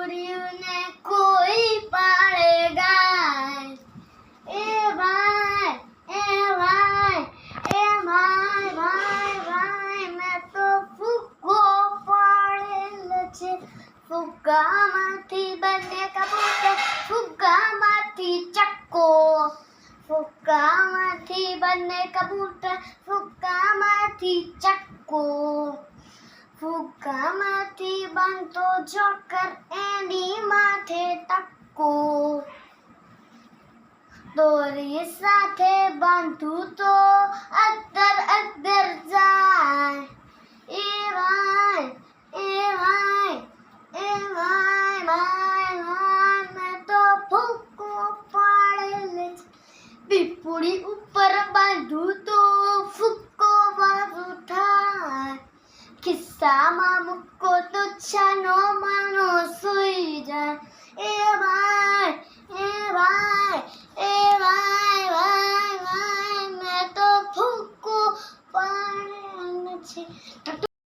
પીપળીઓને કોઈ પાળે ગાય. એ ભાઈ મેં તો ફુગ્ગો પાડેલ છે. ફુગ્ગામાંથી બને કબૂતર, ફુગ્ગામાંથી ચક્કો. ફુગ્ગામાંથી બને કબૂતર, ફુગ્ગામાંથી ચક્કો. ફુગ્ગામાંથી બનતો જોકર, એની માથે ટક્કો. દોરી સાથે બાંધું તો અદ્દર અદ્દર જાય. એ ભાઈ મેં તો ફુગ્ગો પાડેલ છે. પીપળી ઉપર બાંધું તો ફુગ્ગો વારું થાય. ખિસ્સામાં મૂકો તો છાનો માનો સૂઈ જાય. એ ભાઈ મેં તો ફુગ્ગો પાડેલ છે.